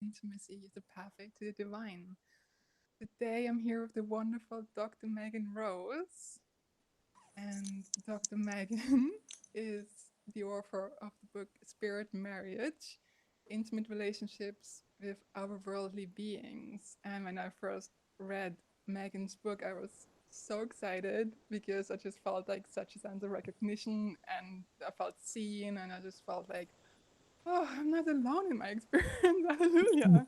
Intimacy is a pathway to the divine. Today I'm here with the wonderful Dr. Megan Rose. And Dr. Megan is the author of the book Spirit Marriage, Intimate Relationships with Otherworldly Beings. And when I first read Megan's book, I was so excited because I just felt like such a sense of recognition and I felt seen and I just felt like, oh, I'm not alone in my experience. Hallelujah.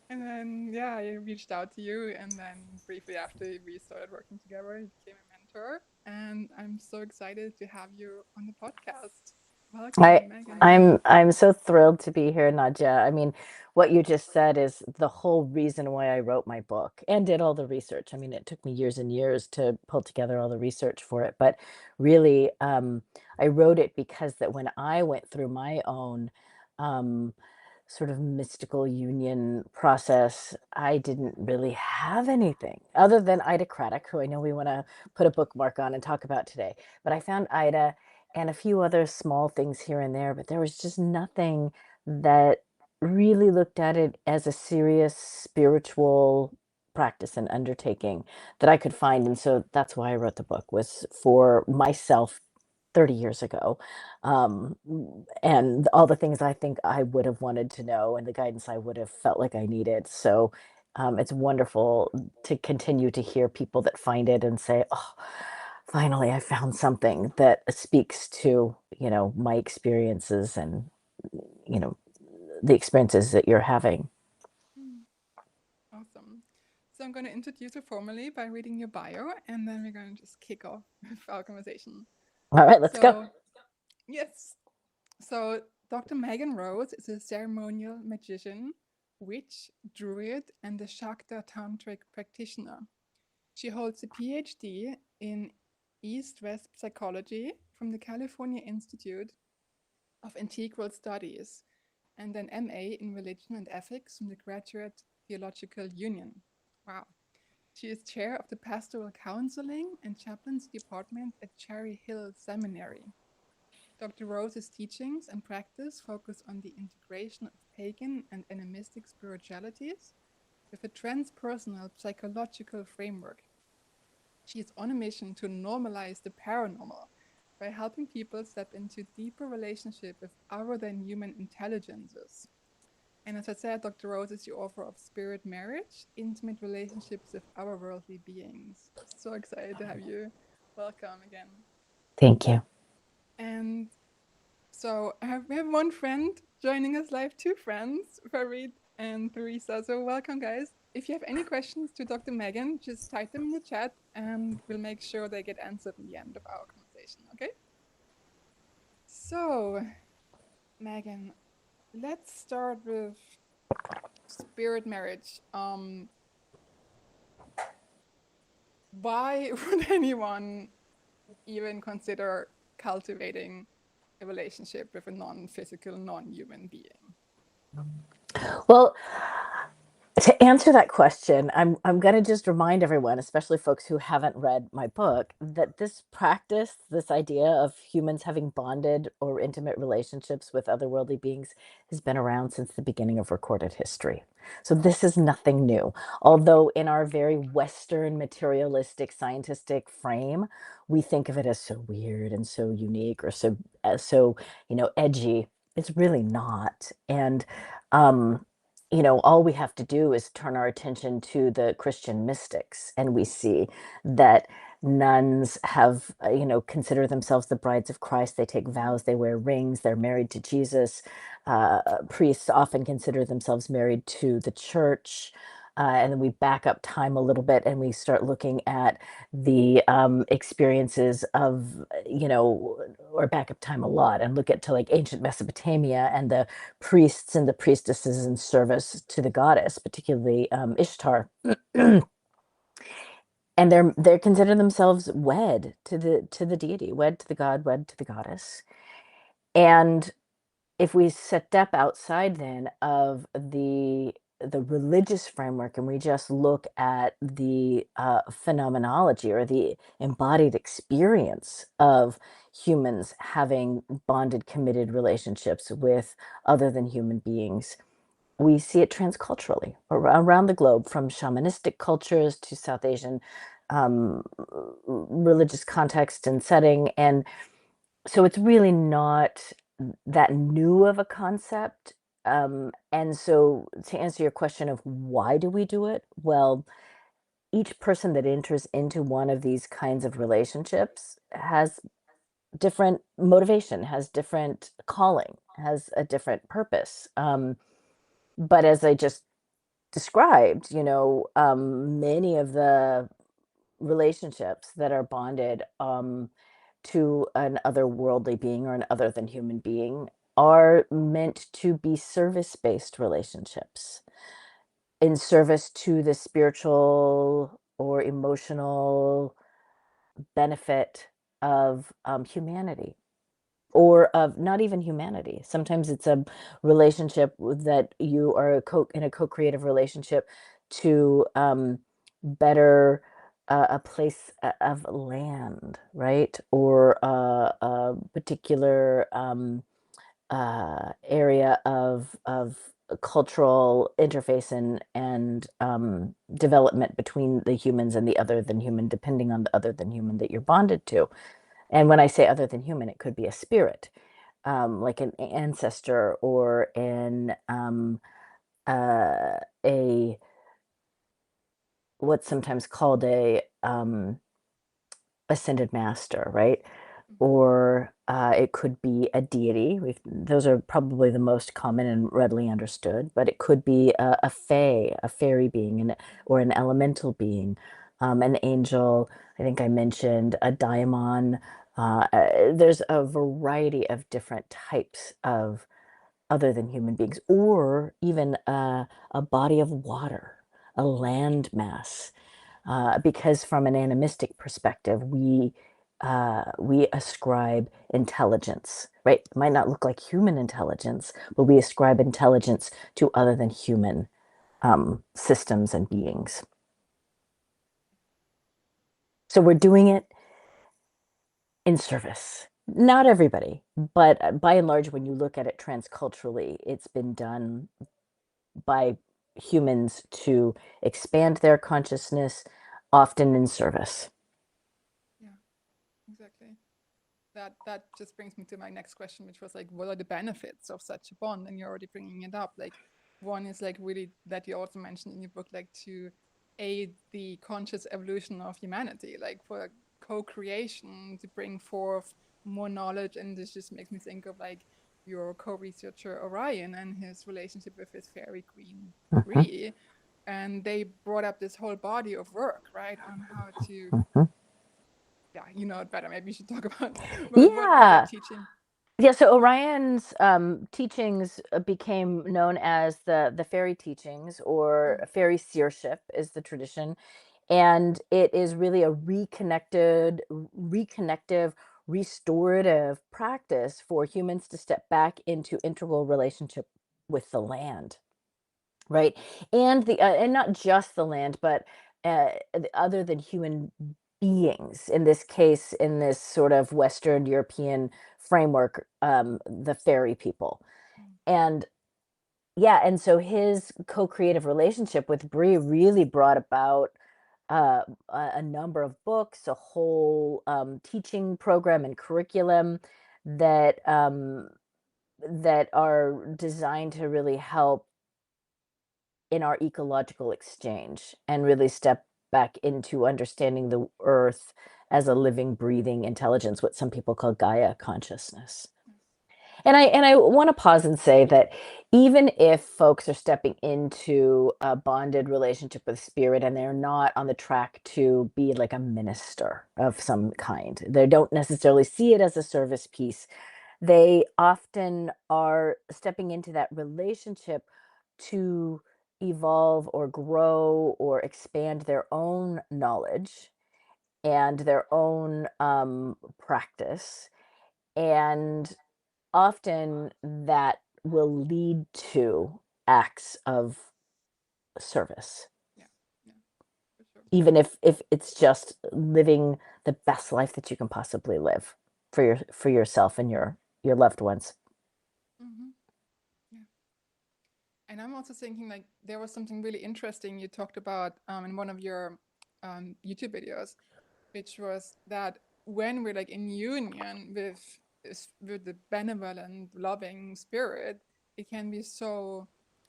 And then, yeah, I reached out to you. And then, briefly after we started working together, you became a mentor. And I'm so excited to have you on the podcast. I Welcome, Megan. I'm so thrilled to be here, Nadja. I mean, what you just said is the whole reason why I wrote my book and did all the research. I mean, it took me years and years to pull together all the research for it, but really, I wrote it because that when I went through my own um, sort of mystical union process, I didn't really have anything other than Ida Craddock, who I know we want to put a bookmark on and talk about today. But I found Ida and a few other small things here and there, but there was just nothing that really looked at it as a serious spiritual practice and undertaking that I could find. And so that's why I wrote the book, was for myself 30 years ago. And all the things I think I would have wanted to know and the guidance I would have felt like I needed. So it's wonderful to continue to hear people that find it and say, oh, finally I found something that speaks to, my experiences and, you know, the experiences that you're having. Hmm, awesome. So, I'm going to introduce you formally by reading your bio, and then we're going to just kick off with our conversation. All right, let's go. So, yes. So, Dr. Megan Rose is a ceremonial magician, witch, druid, and a Shakta tantric practitioner. She holds a PhD in East West psychology from the California Institute of Integral Studies and an MA in religion and ethics from the Graduate Theological Union. Wow. She is chair of the Pastoral Counseling and Chaplaincy Department at Cherry Hill Seminary. Dr. Rose's teachings and practice focus on the integration of pagan and animistic spiritualities with a transpersonal psychological framework. She is on a mission to normalize the paranormal by helping people step into deeper relationship with other than human intelligences. And as I said, Dr. Rose is the author of Spirit Marriage, Intimate Relationships with Otherworldly Beings. So excited to have you. Welcome again. Thank you. And so we have one friend joining us live, two friends, Farid and Theresa. So welcome, guys. If you have any questions to Dr. Megan, just type them in the chat and we'll make sure they get answered in the end of our conversation, okay? So, Megan, let's start with spirit marriage. Why would anyone even consider cultivating a relationship with a non-physical, non-human being? Well, to answer that question, I'm going to just remind everyone, especially folks who haven't read my book, that this practice, this idea of humans having bonded or intimate relationships with otherworldly beings, has been around since the beginning of recorded history. So this is nothing new. Although in our very Western materialistic scientific frame, we think of it as so weird and so unique or so edgy. It's really not. And um all we have to do is turn our attention to the Christian mystics, and we see that nuns have, consider themselves the brides of Christ. They take vows, they wear rings, they're married to Jesus. Priests often consider themselves married to the church. And then we back up time a little bit and we start looking at the experiences of, or back up time a lot and look at to like ancient Mesopotamia and the priests and the priestesses in service to the goddess, particularly Ishtar. And they consider themselves wed to the deity, wed to the god, wed to the goddess. And if we step outside then of the religious framework and we just look at the phenomenology or the embodied experience of humans having bonded, committed relationships with other than human beings, we see it transculturally around the globe, from shamanistic cultures to South Asian religious context and setting. And so it's really not that new of a concept. And so to answer your question of why do we do it? Well, each person that enters into one of these kinds of relationships has different motivation, has different calling, has a different purpose. But as I just described, many of the relationships that are bonded to an otherworldly being or an other than human being are meant to be service-based relationships in service to the spiritual or emotional benefit of humanity, or of not even humanity. Sometimes it's a relationship that you are in a co-creative relationship to better a place of land, right? Or a particular area of cultural interface and development between the humans and the other than human, depending on the other than human that you're bonded to. And when I say other than human, it could be a spirit, like an ancestor, or a what's sometimes called a ascended master, right? Or it could be a deity. Those are probably the most common and readily understood, but it could be a fae, a fairy being, or an elemental being, an angel. I think I mentioned a daimon. There's a variety of different types of other than human beings, or even a body of water, a land mass. Because from an animistic perspective, we ascribe intelligence, right? It might not look like human intelligence, but we ascribe intelligence to other than human systems and beings. So we're doing it in service. Not everybody, but by and large, when you look at it transculturally, it's been done by humans to expand their consciousness, often in service. Yeah, exactly. That just brings me to my next question, which was like, what are the benefits of such a bond? And you're already bringing it up. Like, one is like really that you also mentioned in your book, like to aid the conscious evolution of humanity, like for co-creation, to bring forth more knowledge. And this just makes me think of like your co-researcher Orion and his relationship with his fairy queen Bree. And they brought up this whole body of work, right, on how to yeah, you know it better. Maybe you should talk about what they're Yeah. teaching. Yeah, so Orion's teachings became known as the fairy teachings, or fairy seership is the tradition. And it is really a reconnective, restorative practice for humans to step back into integral relationship with the land, right? And not just the land, but other than human beings. In this case, in this sort of Western European framework, the fairy people. And yeah, and so his co-creative relationship with Bree really brought about a number of books, a whole teaching program and curriculum that that are designed to really help in our ecological exchange and really step back into understanding the earth as a living, breathing intelligence, what some people call Gaia consciousness. And I want to pause and say that even if folks are stepping into a bonded relationship with spirit and they're not on the track to be like a minister of some kind, they don't necessarily see it as a service piece. They often are stepping into that relationship to evolve or grow or expand their own knowledge and their own practice. And often that will lead to acts of service, Yeah, yeah, for sure. even if it's just living the best life that you can possibly live for yourself and your loved ones. Mm-hmm. Yeah. And I'm also thinking like there was something really interesting you talked about in one of your YouTube videos, which was that when we're like in union with the benevolent, loving spirit, it can be so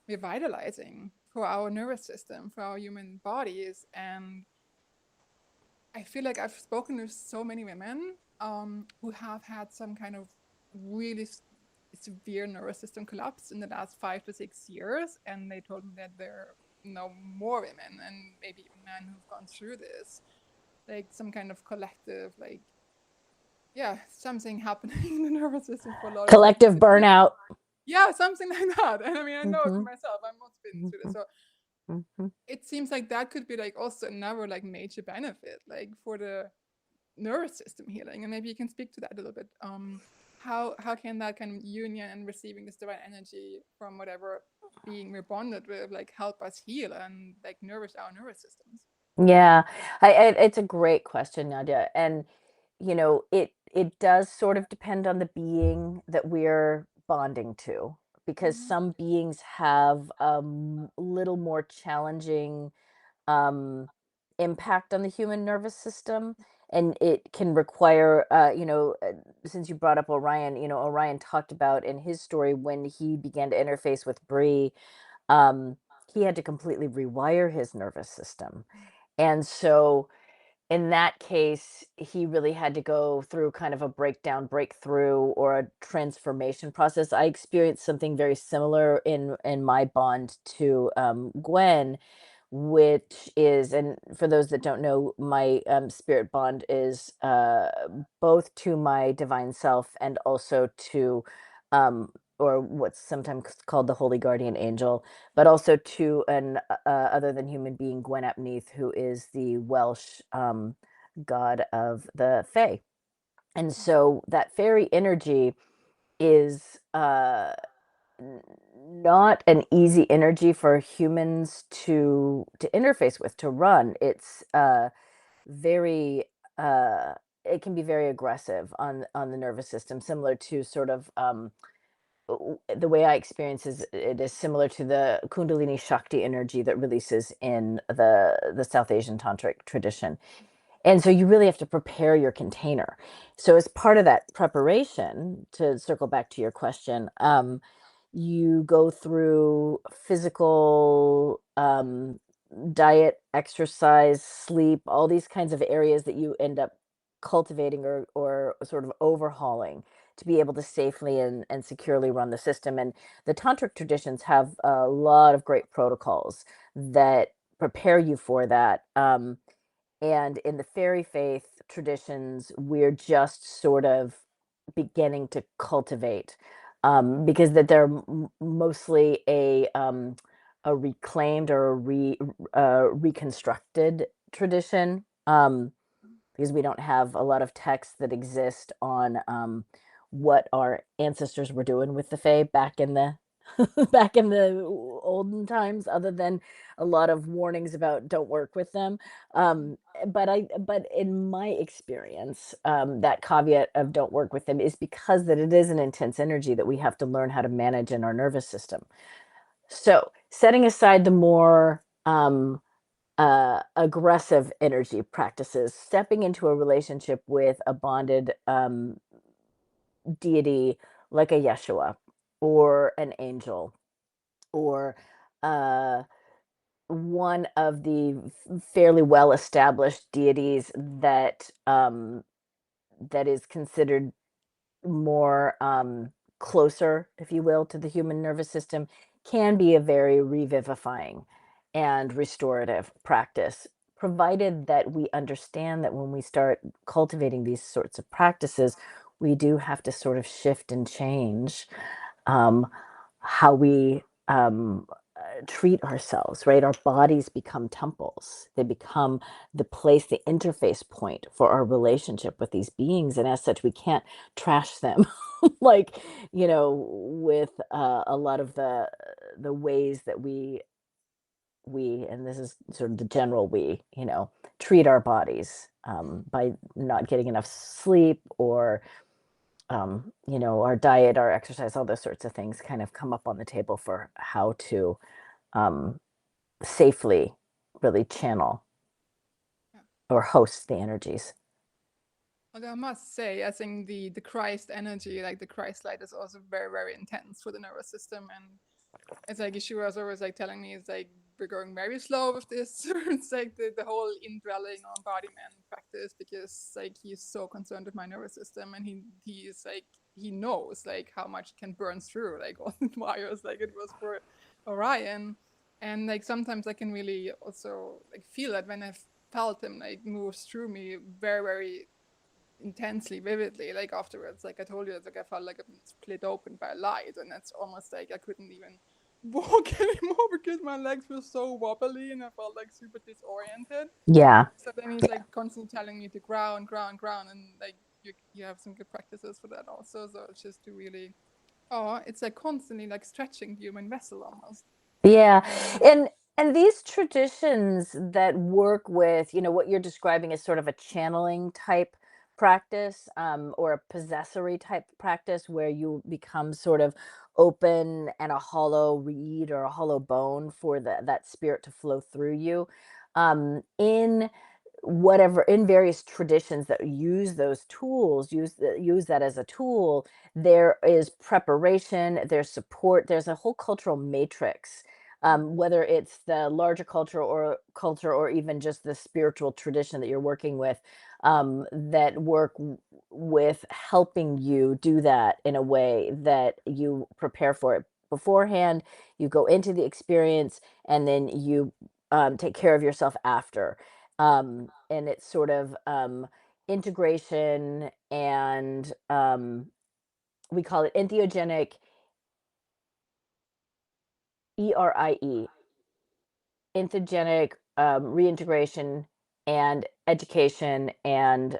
revitalizing for our nervous system, for our human bodies. And I feel like I've spoken to so many women who have had some kind of really severe nervous system collapse in the last 5 to 6 years, and they told me that there are no more women and maybe even men who've gone through this, like some kind of collective, like yeah, something happening in the nervous system for a lot of women. Collective burnout. Yeah, something like that. And I mean, I know it for Mm-hmm. myself. I'm not been through this, so Mm-hmm. it seems like that could be like also another like major benefit, like for the nervous system healing. And maybe you can speak to that a little bit. How can that kind of union and receiving this divine energy from whatever being we're bonded with like help us heal and like nourish our nervous systems? Yeah, it's a great question, Nadia. And it does sort of depend on the being that we're bonding to, because Mm-hmm. some beings have a little more challenging um, impact on the human nervous system, and it can require, since you brought up Orion, Orion talked about in his story when he began to interface with Bree, um, he had to completely rewire his nervous system. And so in that case, he really had to go through kind of a breakdown, breakthrough, or a transformation process. I experienced something very similar in my bond to Gwen, which is, and for those that don't know, my spirit bond is both to my divine self and also to, or what's sometimes called the holy guardian angel, but also to an other than human being, Gwyn, who is the Welsh god of the Fae. And so that fairy energy is not an easy energy for humans to interface with, to run. It's very it can be very aggressive on the nervous system, similar to sort of the way I experience is it is similar to the Kundalini Shakti energy that releases in the South Asian tantric tradition. And so you really have to prepare your container. So as part of that preparation, to circle back to your question, you go through physical, diet, exercise, sleep, all these kinds of areas that you end up cultivating or sort of overhauling to be able to safely and securely run the system. And the tantric traditions have a lot of great protocols that prepare you for that. And in the fairy faith traditions, we're just sort of beginning to cultivate, because that they're mostly a reclaimed or reconstructed tradition, because we don't have a lot of texts that exist on what our ancestors were doing with the fae back in the back in the olden times, other than a lot of warnings about don't work with them. But in my experience, that caveat of don't work with them is because that it is an intense energy that we have to learn how to manage in our nervous system. So setting aside the more aggressive energy practices, stepping into a relationship with a bonded deity like a Yeshua or an angel, or uh, one of the fairly well established deities that is considered more closer, if you will, to the human nervous system, can be a very revivifying and restorative practice, provided that we understand that when we start cultivating these sorts of practices, we do have to sort of shift and change um, how we treat ourselves, right? Our bodies become temples. They become the place, the interface point for our relationship with these beings. And as such, we can't trash them like, with a lot of the ways that and this is sort of the general treat our bodies by not getting enough sleep, or our diet, our exercise, all those sorts of things kind of come up on the table for how to safely really channel Yeah. or host the energies. Although I must say, I think the Christ energy, like the Christ light, is also very, very intense for the nervous system. And it's like Yeshua was always like telling me, it's like we're going very slow with this. It's like the whole indwelling or embodiment practice, because like he's so concerned with my nervous system, and he is like he knows like how much it can burn through like all the wires, like it was for Orion. And like sometimes I can really also like feel that when I've felt him like move through me very, very intensely, vividly, like afterwards. Like I told you, it's like I felt like I'm split open by light, and it's almost like I couldn't even walk anymore because my legs were so wobbly and I felt like super disoriented. Yeah. So then he's like constantly telling me to ground, ground, ground, and like you have some good practices for that also. So it's just to really, it's like constantly like stretching the human vessel almost. Yeah. And And these traditions that work with, what you're describing as sort of a channeling type practice, or a possessory type practice where you become sort of open and a hollow reed or a hollow bone for that spirit to flow through you. In various traditions that use those tools, use that as a tool, there is preparation, there's support, there's a whole cultural matrix, whether it's the larger culture or even just the spiritual tradition that you're working with, that work with helping you do that in a way that you prepare for it beforehand, you go into the experience, and then you take care of yourself after. And it's sort of integration, and we call it entheogenic, ERIE, entheogenic, reintegration and education, and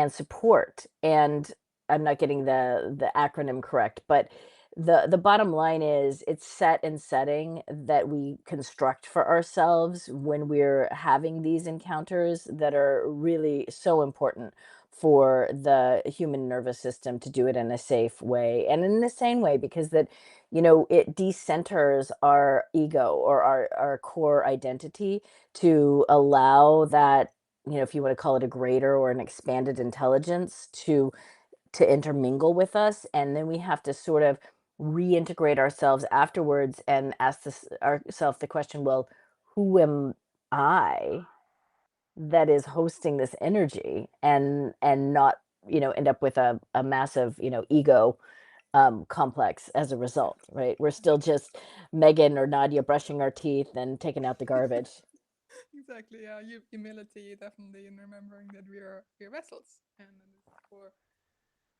support. And I'm not getting the acronym correct, but the bottom line is it's set and setting that we construct for ourselves when we're having these encounters that are really so important for the human nervous system to do it in a safe way and in the same way, because that it decenters our ego or our core identity to allow that, if you want to call it a greater or an expanded intelligence, to intermingle with us. And then we have to sort of reintegrate ourselves afterwards and ask ourselves the question, well, who am I that is hosting this energy, and not end up with a massive ego complex as a result, right? We're still just Megan or Nadia brushing our teeth and taking out the garbage. exactly, yeah, humility definitely, in remembering that we're vessels, and it's for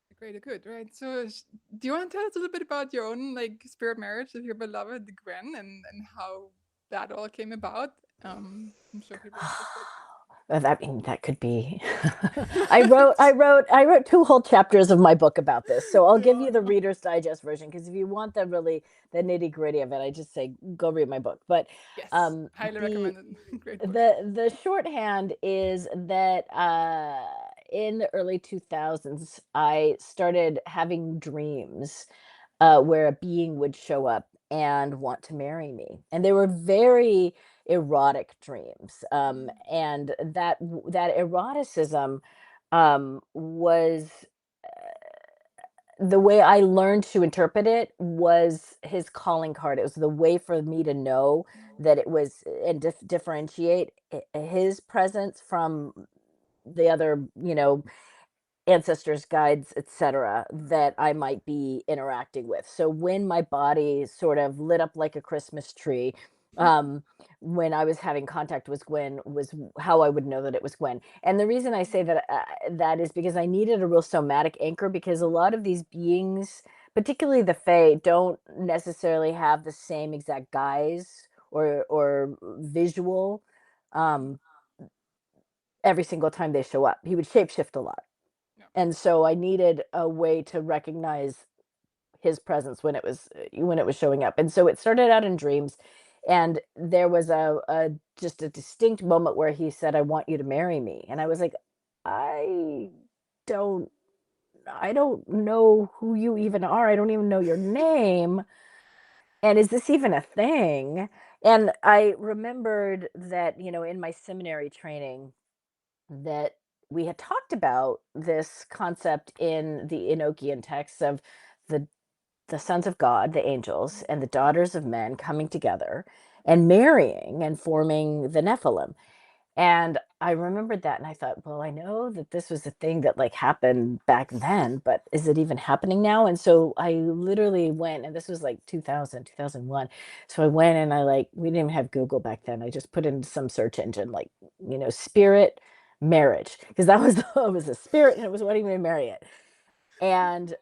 the greater good, right? So, do you want to tell us a little bit about your own like spirit marriage with your beloved Gwen, and how that all came about? I'm sure people are interested. I mean, that could be. I wrote 2 whole chapters of my book about this, so I'll give Yeah, I you the know. Reader's Digest version, because if you want the nitty gritty of it, I just say go read my book. But Yes, highly the recommended. Great book. the shorthand is that in the early 2000s, I started having dreams where a being would show up and want to marry me, and they were very erotic dreams, and that eroticism was the way I learned to interpret it was his calling card. It was the way for me to know that it was, and differentiate his presence from the other, ancestors, guides, etc., that I might be interacting with. So when my body sort of lit up like a Christmas tree, um, when I was having contact with Gwyn, was how I would know that it was Gwyn. And the reason I say that is because I needed a real somatic anchor, because a lot of these beings, particularly the Fae, don't necessarily have the same exact guise or visual um, every single time they show up. He would shapeshift a lot, Yeah. and so I needed a way to recognize his presence when it was showing up. And so it started out in dreams, and there was a just a distinct moment where he said, "I want you to marry me," and I was like, I don't don't know who you even are. I don't even know your name. And is this even a thing? And I remembered that, in my seminary training, that we had talked about this concept in the Enochian texts of the the sons of God, the angels, and the daughters of men coming together and marrying and forming the Nephilim. And I remembered that and I thought, well, I know that this was a thing that like happened back then, but is it even happening now? And so I literally went, and this was like 2000, 2001. So I went and we didn't even have Google back then. I just put in some search engine, like, spirit marriage, because that was, it was a spirit and it was wanting me to marry it. And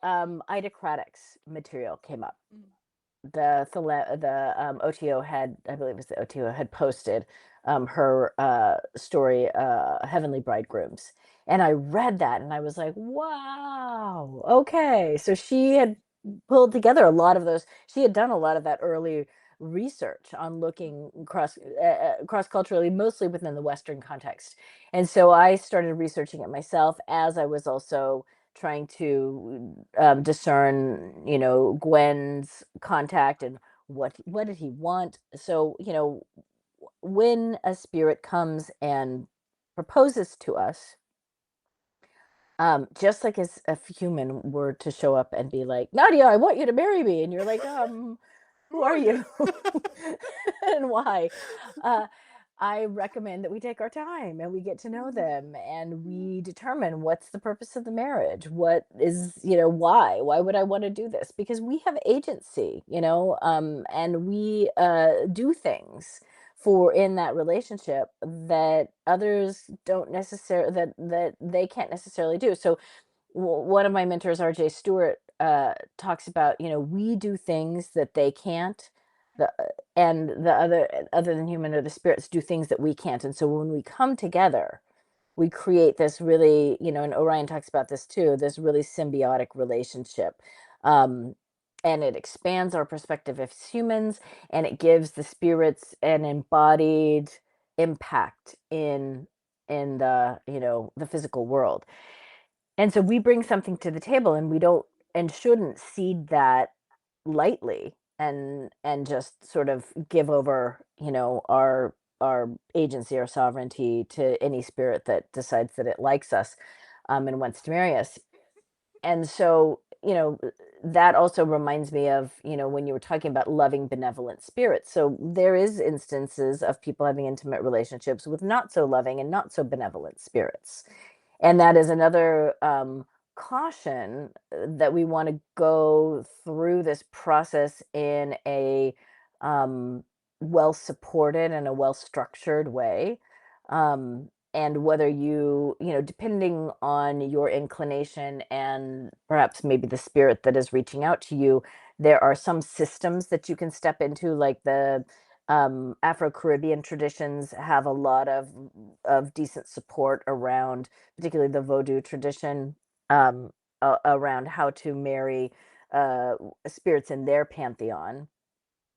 Ida Craddock's material came up. Mm. The OTO had, I believe it was the OTO, had posted her story, Heavenly Bridegrooms. And I read that and I was like, wow, okay. So she had pulled together a lot of those. She had done a lot of that early research on looking cross culturally, mostly within the Western context. And so I started researching it myself as I was also trying to discern, Gwen's contact and what did he want. So, when a spirit comes and proposes to us, just like as a human were to show up and be like, Nadia, I want you to marry me, and you're like, Who who are are you? you and why? Uh, I recommend that we take our time and we get to know them and we determine what's the purpose of the marriage. What is, why? Why would I want to do this? Because we have agency, and we do things for in that relationship that others don't necessarily, that they can't necessarily do. So one of my mentors, RJ Stewart, talks about, we do things that they can't, the and the other than human, or the spirits do things that we can't. And so when we come together, we create this really, and Orion talks about this too, this really symbiotic relationship. um, and it expands our perspective as humans, and it gives the spirits an embodied impact in the physical world. And so we bring something to the table, and we don't and shouldn't cede that lightly, and just sort of give over, our agency, our sovereignty to any spirit that decides that it likes us, and wants to marry us. And so, that also reminds me of, when you were talking about loving benevolent spirits. So there is instances of people having intimate relationships with not so loving and not so benevolent spirits. And that is another caution, that we want to go through this process in a well supported and a well structured way. And whether depending on your inclination and perhaps maybe the spirit that is reaching out to you, there are some systems that you can step into, like the Afro-Caribbean traditions have a lot of decent support around, particularly the Vodou tradition, around how to marry spirits in their pantheon.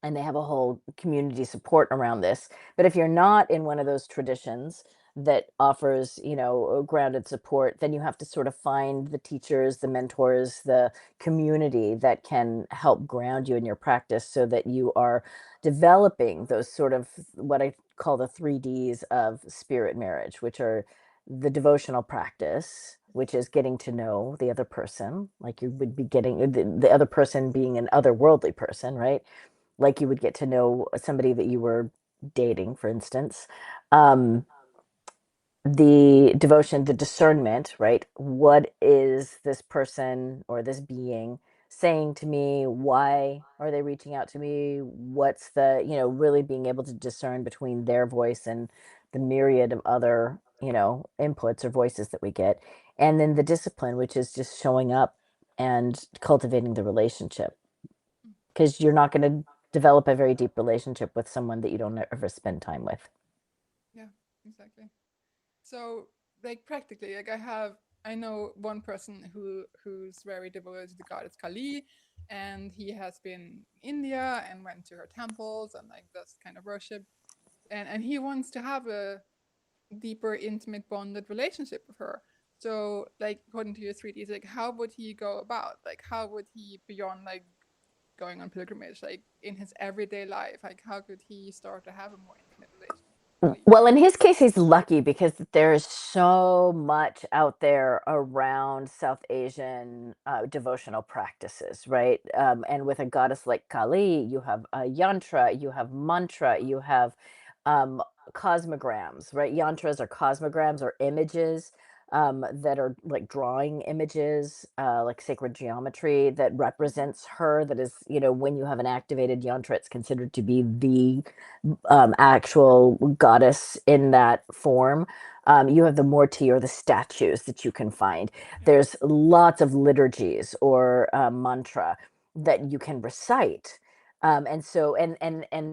And they have a whole community support around this. But if you're not in one of those traditions that offers, grounded support, then you have to sort of find the teachers, the mentors, the community that can help ground you in your practice, so that you are developing those sort of what I call the 3Ds of spirit marriage, which are the devotional practice, which is getting to know the other person, like you would be getting the other person being an otherworldly person, right? Like you would get to know somebody that you were dating, for instance. Um, the devotion, the discernment, right? What is this person or this being saying to me? Why are they reaching out to me? What's the, really being able to discern between their voice and the myriad of other, inputs or voices that we get. And then the discipline, which is just showing up and cultivating the relationship, because you're not going to develop a very deep relationship with someone that you don't ever spend time with. Yeah, exactly. So, like practically, like I know one person who's very devoted to the goddess Kali, and he has been in India and went to her temples and like this kind of worship, and he wants to have a deeper, intimate, bonded relationship with her. So, like, according to your 3Ds, like, how would he go about? Like, how would he, beyond, like, going on pilgrimage, like, in his everyday life, like, how could he start to have a more intimate relationship with Kali? Well, in his case, he's lucky because there's so much out there around South Asian devotional practices, right? And with a goddess like Kali, you have a yantra, you have mantra, you have um, cosmograms, right? Yantras are cosmograms or images that are like drawing images, like sacred geometry that represents her. That is, when you have an activated yantra, it's considered to be the actual goddess in that form. You have the morti or the statues that you can find. Yeah. There's lots of liturgies or mantra that you can recite. And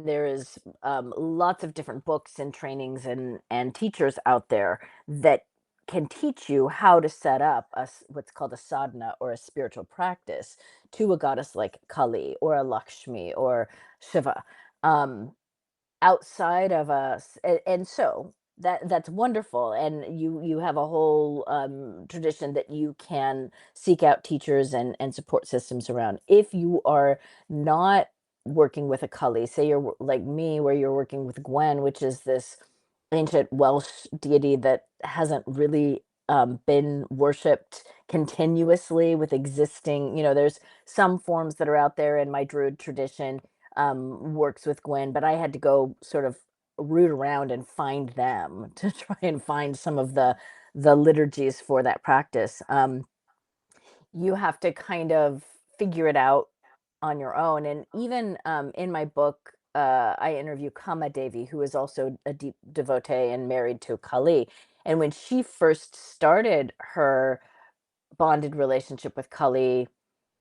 there is lots of different books and trainings and teachers out there that can teach you how to set up what's called a sadhana or a spiritual practice to a goddess like Kali or a Lakshmi or Shiva. Outside of us, and so that's wonderful, and you have a whole tradition that you can seek out teachers and support systems around. If you are not working with a Kali, say you're like me where you're working with Gwyn, which is this ancient Welsh deity that hasn't really been worshipped continuously with existing, there's some forms that are out there in my Druid tradition works with Gwyn, but I had to go sort of root around and find them to try and find some of the liturgies for that practice. You have to kind of figure it out on your own. And even in my book, I interview Kama Devi, who is also a deep devotee and married to Kali. And when she first started her bonded relationship with Kali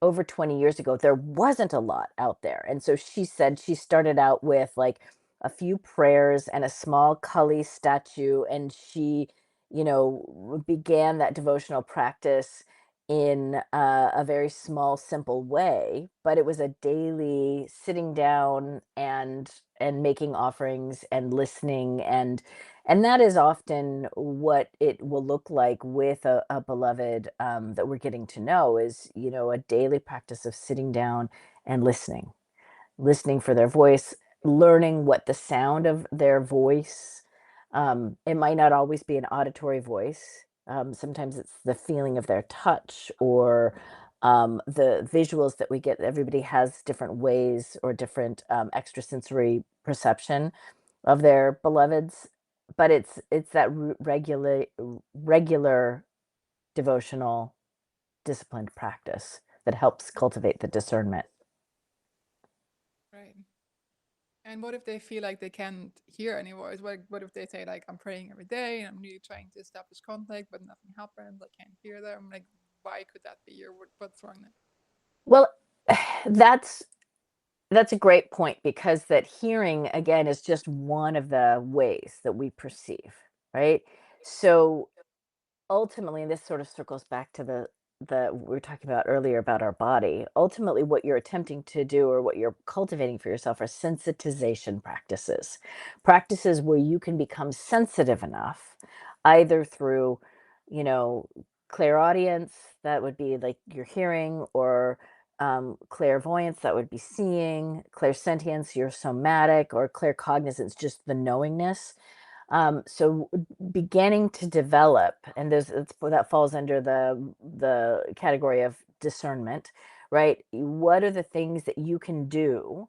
over 20 years ago, there wasn't a lot out there. And so she said she started out with like a few prayers and a small Kali statue. And she, began that devotional practice in a very small, simple way. But it was a daily sitting down and making offerings and listening, and that is often what it will look like with a beloved that we're getting to know is, a daily practice of sitting down and listening for their voice, learning what the sound of their voice. It might not always be an auditory voice. Sometimes it's the feeling of their touch or the visuals that we get. Everybody has different ways or different extrasensory perception of their beloveds, but it's that regular devotional disciplined practice that helps cultivate the discernment. Right. And what if they feel like they can't hear any voice? What if they say, like, I'm praying every day and I'm really trying to establish contact, but nothing happens? I can't hear them. Like, why could that be? Or what's wrong there? Well, that's a great point, because that hearing again is just one of the ways that we perceive, right? So ultimately, and this sort of circles back to the we were talking about earlier about our body. Ultimately, what you're attempting to do or what you're cultivating for yourself are sensitization practices where you can become sensitive enough, either through, you know clairaudience, that would be like your hearing, or clairvoyance, that would be seeing, clairsentience, your somatic, or claircognizance, just the knowingness. So beginning to develop, and that falls under the category of discernment, right? What are the things that you can do?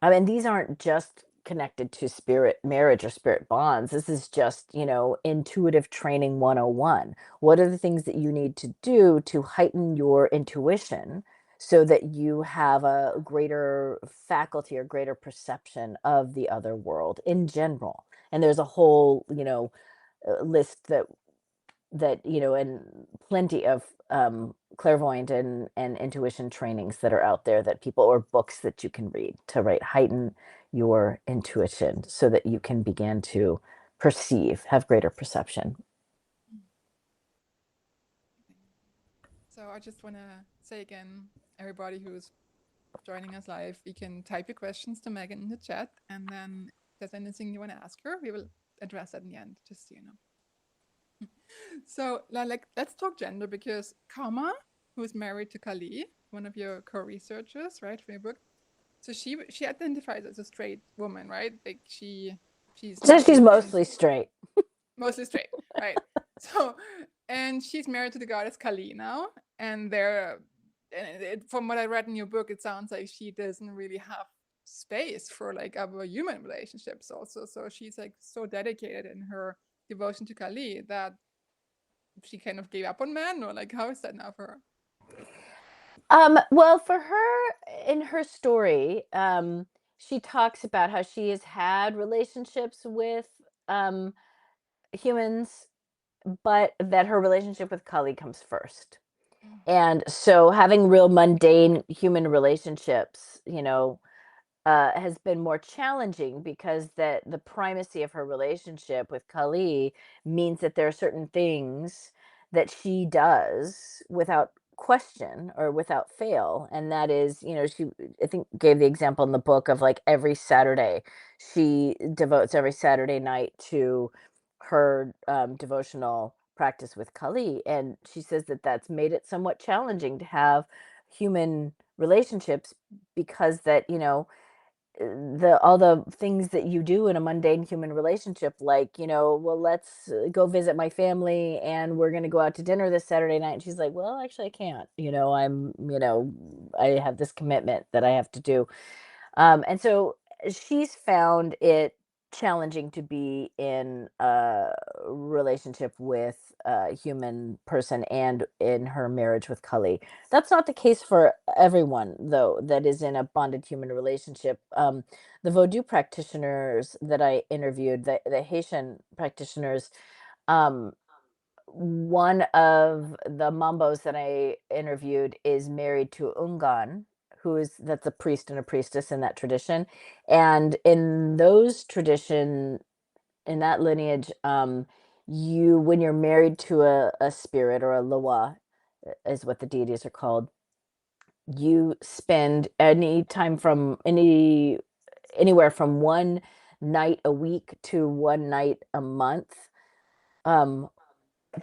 I mean, these aren't just connected to spirit marriage or spirit bonds. This is just, intuitive training 101. What are the things that you need to do to heighten your intuition so that you have a greater faculty or greater perception of the other world in general? And there's a whole, list and plenty of clairvoyant and intuition trainings that are out there, that people, or books that you can read to heighten your intuition so that you can begin to have greater perception. So I just want to say again, everybody who's joining us live, you can type your questions to Megan in the chat, and then if there's anything you want to ask her, we will address that in the end, just so you know. So, like, let's talk gender because Kama, who's married to Kali, one of your co-researchers, right, from your book. So she identifies as a straight woman, right? Like she's So not she's into mostly straight. mostly straight, right? So, and she's married to the goddess Kali now, and they're and from what I read in your book, it sounds like she doesn't really have space for like other human relationships also. So she's like so dedicated in her devotion to Kali that she kind of gave up on men, or like how is that now for her? Well, for her, in her story, she talks about how she has had relationships with um, humans, but that her relationship with Kali comes first. Mm. And so having real mundane human relationships, has been more challenging because the primacy of her relationship with Kali means that there are certain things that she does without question or without fail, and that is, she, I think, gave the example in the book of like every Saturday she devotes every Saturday night to her devotional practice with Kali, and she says that that's made it somewhat challenging to have human relationships because that, the all the things that you do in a mundane human relationship, like, well, let's go visit my family and we're going to go out to dinner this Saturday night, and she's like, well, actually I can't, I have this commitment that I have to do. And so she's found it challenging to be in a relationship with a human person and in her marriage with Kali. That's not the case for everyone, though, that is in a bonded human relationship. The Vodou practitioners that I interviewed, the Haitian practitioners, um, one of the Mambos that I interviewed is married to Ungan, that's a priest and a priestess in that tradition. And in those tradition, in that lineage, you when you're married to a spirit or a loa, is what the deities are called, you spend any time from anywhere from one night a week to one night a month, um,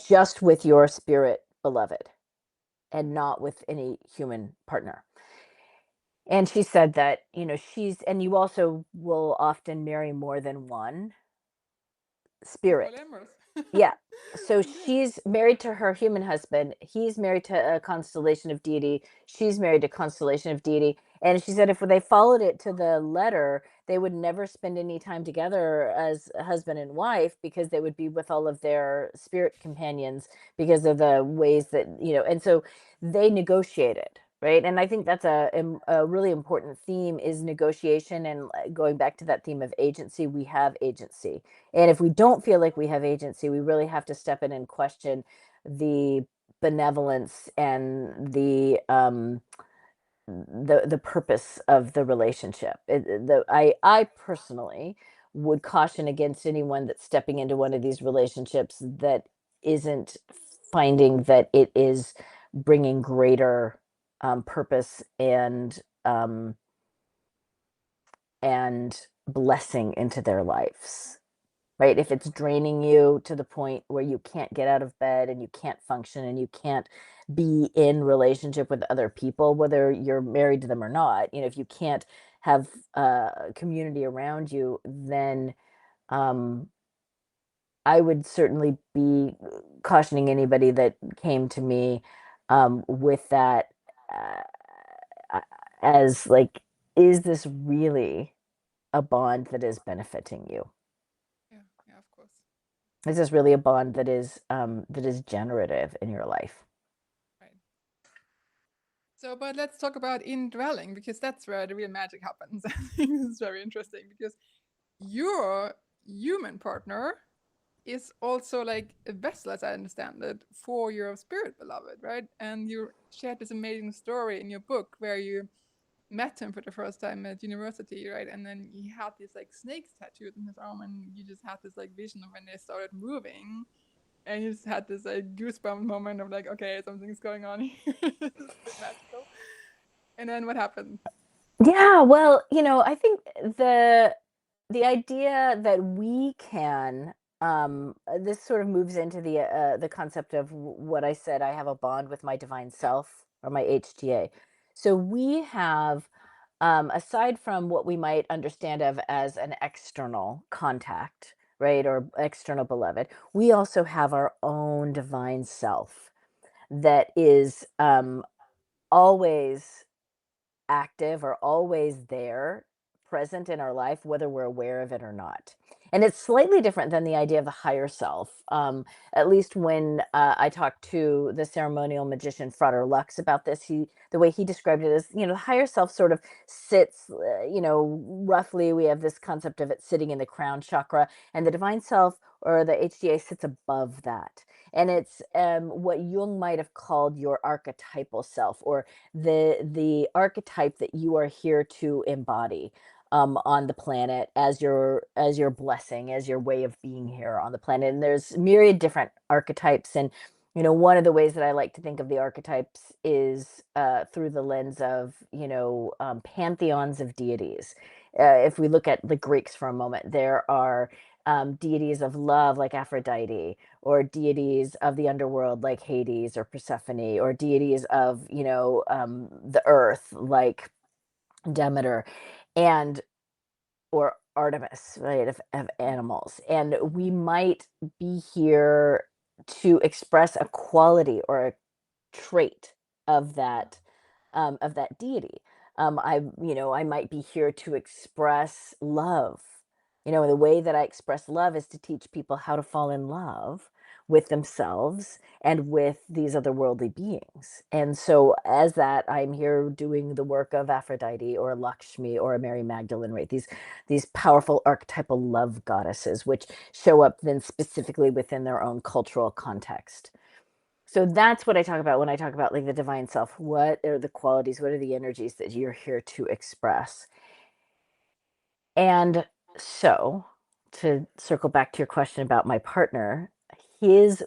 just with your spirit beloved and not with any human partner. And she said that, and you also will often marry more than one spirit. Polyamorous. Yeah. So Okay. she's married to her human husband. He's married to a constellation of deity. She's married to constellation of deity. And she said if they followed it to the letter, they would never spend any time together as a husband and wife because they would be with all of their spirit companions because of the ways that, and so they negotiated. Right. And I think that's a really important theme is negotiation. And going back to that theme of agency, we have agency. And if we don't feel like we have agency, we really have to step in and question the benevolence and the purpose of the relationship. I personally would caution against anyone that's stepping into one of these relationships that isn't finding that it is bringing greater purpose um, and blessing into their lives. Right? If it's draining you to the point where you can't get out of bed and you can't function and you can't be in relationship with other people, whether you're married to them or not, if you can't have a community around you, then um, I would certainly be cautioning anybody that came to me with that, uh, as like, is this really a bond that is benefiting you? Yeah, yeah, of course. Is this really a bond that is generative in your life? Right. So, but let's talk about indwelling because that's where the real magic happens. I think this is very interesting because your human partner is also like a vessel, as I understand it, for your spirit beloved, right? And you shared this amazing story in your book where you met him for the first time at university, right? And then he had these like snakes tattooed on his arm, and you just had this like vision of when they started moving, and you just had this like goosebump moment of like, okay, something's going on here. This is a bit magical. And then what happened? Yeah, well, I think the idea that we can this sort of moves into the concept of what I said. I have a bond with my divine self, or my HTA. So we have, aside from what we might understand of as an external contact, right, or external beloved, we also have our own divine self that is always active or always there, present in our life, whether we're aware of it or not. And it's slightly different than the idea of the higher self. At least when I talked to the ceremonial magician Frater Lux about this, the way he described it is, the higher self sort of sits, roughly we have this concept of it sitting in the crown chakra, and the divine self, or the HDA, sits above that. And it's what Jung might have called your archetypal self, or the archetype that you are here to embody on the planet as your blessing, as your way of being here on the planet. And there's myriad different archetypes. And one of the ways that I like to think of the archetypes is through the lens of pantheons of deities. If we look at the Greeks for a moment, there are deities of love like Aphrodite, or deities of the underworld like Hades or Persephone, or deities of the earth like Demeter, and or Artemis, right, of animals. And we might be here to express a quality or a trait of that deity. I might be here to express love. The way that I express love is to teach people how to fall in love with themselves and with these otherworldly beings. And so as that, I'm here doing the work of Aphrodite or Lakshmi or a Mary Magdalene, right? These powerful archetypal love goddesses, which show up then specifically within their own cultural context. So that's what I talk about when I talk about like the divine self. What are the qualities? What are the energies that you're here to express? And so, to circle back to your question about my partner,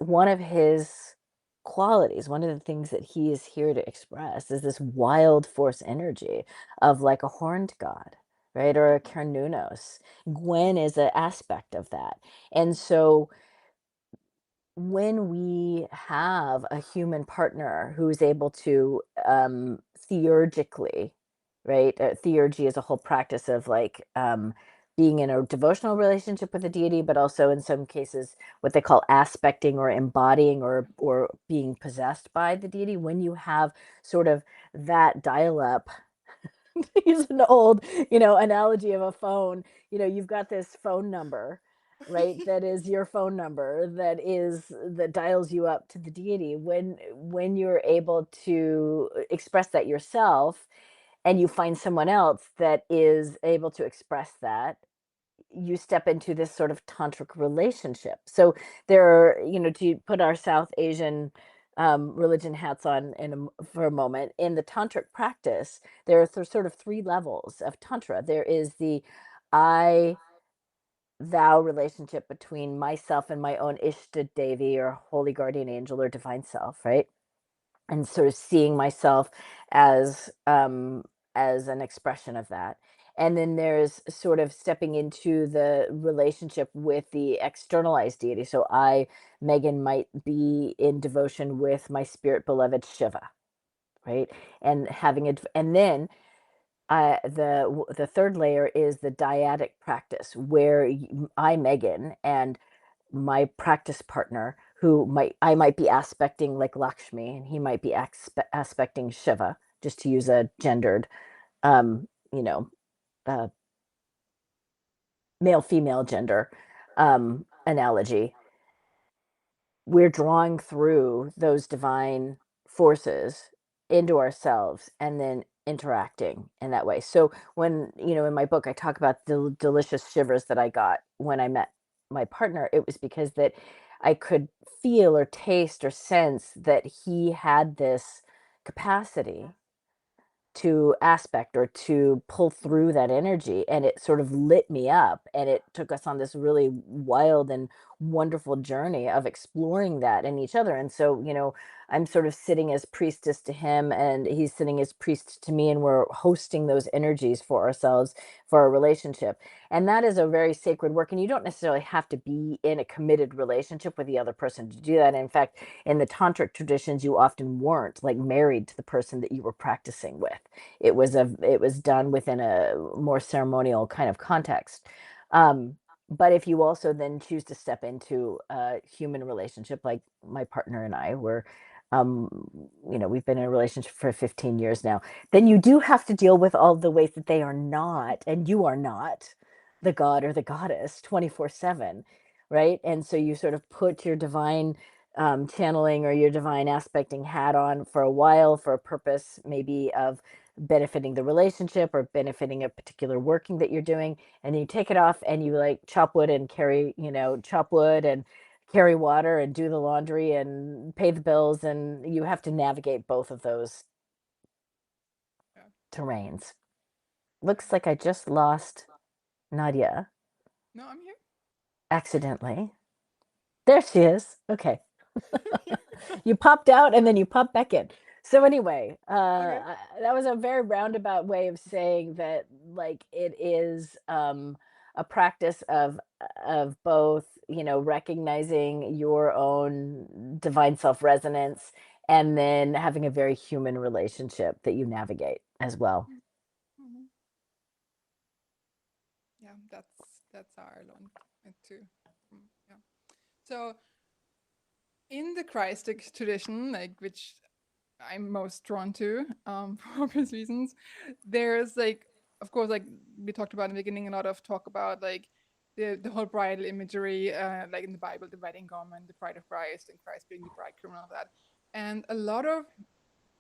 one of his qualities, one of the things that he is here to express, is this wild force energy of like a horned god, right? Or a Cernunnos. Gwyn is an aspect of that. And so when we have a human partner who is able to theurgically, right? Theurgy is a whole practice of like being in a devotional relationship with a deity, but also in some cases what they call aspecting or embodying or being possessed by the deity. When you have sort of that dial-up, use an old, analogy of a phone, you've got this phone number, right? That is your phone number, that dials you up to the deity. When you're able to express that yourself, and you find someone else that is able to express that, you step into this sort of tantric relationship. So there are, to put our South Asian religion hats on for a moment, in the tantric practice, there are sort of three levels of tantra. There is the I thou relationship between myself and my own Ishta Devi, or holy guardian angel, or divine self, right? And sort of seeing myself as an expression of that. And then there's sort of stepping into the relationship with the externalized deity. So I, Megan, might be in devotion with my spirit beloved Shiva, right? And having it, and then the third layer is the dyadic practice, where I, Megan, and my practice partner, I might be aspecting like Lakshmi, and he might be aspecting Shiva, just to use a gendered, um, you know, uh, male female gender analogy. We're drawing through those divine forces into ourselves and then interacting in that way. So when, in my book, I talk about the delicious shivers that I got when I met my partner, it was because that I could feel or taste or sense that he had this capacity to aspect or to pull through that energy, and it sort of lit me up, and it took us on this really wild and wonderful journey of exploring that in each other. And so I'm sort of sitting as priestess to him, and he's sitting as priest to me, and we're hosting those energies for ourselves, for our relationship. And that is a very sacred work. And you don't necessarily have to be in a committed relationship with the other person to do that. In fact, in the tantric traditions, you often weren't like married to the person that you were practicing with. It was done within a more ceremonial kind of context. But if you also then choose to step into a human relationship, like my partner and I were, um, we've been in a relationship for 15 years now, then you do have to deal with all the ways that they are not, and you are not the god or the goddess 24/7, right? And so you sort of put your divine channeling or your divine aspecting hat on for a while for a purpose maybe of benefiting the relationship or benefiting a particular working that you're doing, and you take it off and you like chop wood and chop wood and carry water and do the laundry and pay the bills, and you have to navigate both of those Yeah. terrains. Looks like I just lost Nadia No, I'm here. accidentally. There she is. Okay. You popped out and then you popped back in. So anyway, Okay. that was a very roundabout way of saying that, like, it is a practice of both, recognizing your own divine self resonance and then having a very human relationship that you navigate as well. Mhm. Yeah, that's Ireland too. Yeah. So in the Christic tradition, like which I'm most drawn to, for obvious reasons, there's like, of course, like we talked about in the beginning, a lot of talk about like the whole bridal imagery, like in the Bible, the wedding garment, the bride of Christ, and Christ being the bridegroom, and all that. And a lot of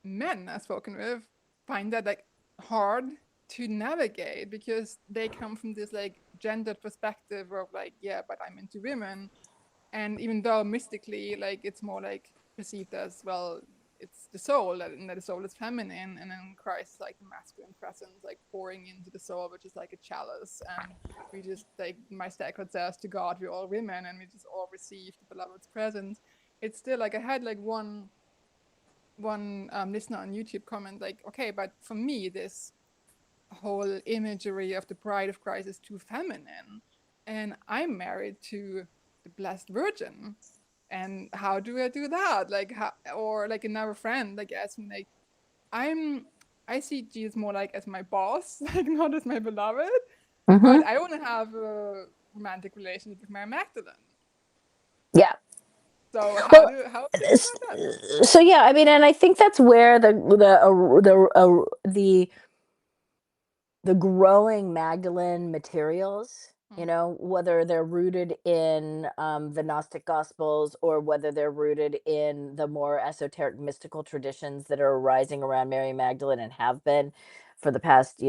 men I've spoken with find that like hard to navigate because they come from this like gendered perspective of like, yeah, but I'm into women. And even though mystically, like it's more like perceived as, well, it's the soul, and that the soul is feminine, and then Christ is like the masculine presence, like pouring into the soul, which is like a chalice. And we just, like my sacred says, to God we're all women, and we just all receive the beloved's presence. It's still like, I had like one listener on YouTube comment like, okay, but for me this whole imagery of the bride of Christ is too feminine, and I'm married to the Blessed Virgin, and how do I do that? Like, how? Or like another friend like asked me like, I see Jesus more like as my boss, like not as my beloved, Mm-hmm. but I want to have a romantic relationship with Mary Magdalene. Yeah. So Well, how do you decide that? so yeah, I mean, and I think that's where the growing Magdalene materials, Hmm. whether they're rooted in the Gnostic Gospels or whether they're rooted in the more esoteric mystical traditions that are arising around Mary Magdalene and have been for the past,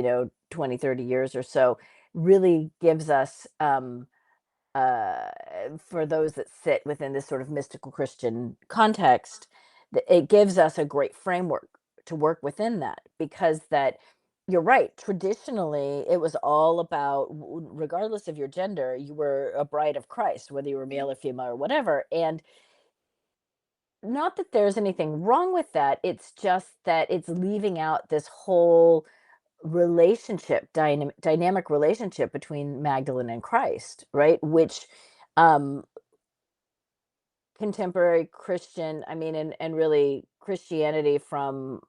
20, 30 years or so, really gives us, uh, for those that sit within this sort of mystical Christian context, it gives us a great framework to work within that, because that you're right. Traditionally, it was all about, regardless of your gender, you were a bride of Christ, whether you were Hmm. male or female or whatever. And not that there's anything wrong with that. It's just that it's leaving out this whole relationship, dynamic relationship between Magdalene and Christ, right? Which um contemporary Christian, I mean, and really Christianity from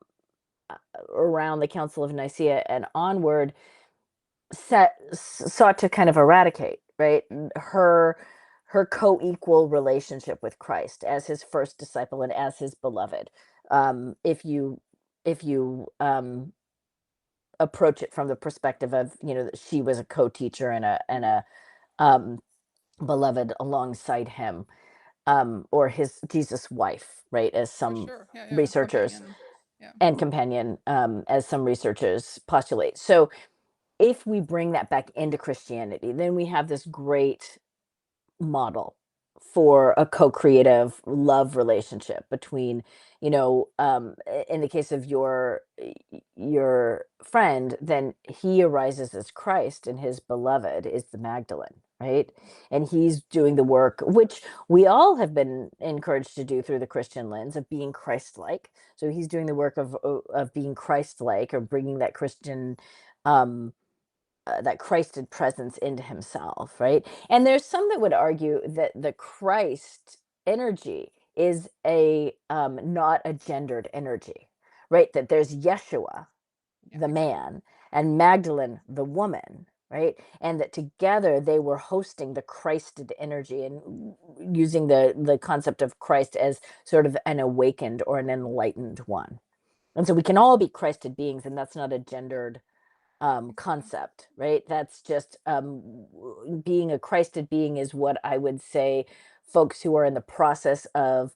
around the Council of Nicaea and onward sought to kind of eradicate, right? Her co-equal relationship with Christ as his first disciple and as his beloved. If you approach it from the perspective of, that she was a co-teacher and a um, beloved alongside him, or his Jesus wife, right? As For some sure. Yeah, yeah. researchers Companion. Yeah. and companion, as some researchers postulate. So if we bring that back into Christianity, then we have this great model for a co-creative love relationship between, in the case of your friend, then he arises as Christ and his beloved is the Magdalene. right? And he's doing the work, which we all have been encouraged to do through the Christian lens of being Christ-like. So he's doing the work of being Christ-like, or bringing that Christian, that Christed presence into himself, right? And there's some that would argue that the Christ energy is a not a gendered energy, right? That there's Yeshua, Yeah, the exactly. man, and Magdalene, the woman, right? And that together they were hosting the Christed energy, and using the concept of Christ as sort of an awakened or an enlightened one. And so we can all be Christed beings, and that's not a gendered concept, right? That's just being a Christed being is what I would say folks who are in the process of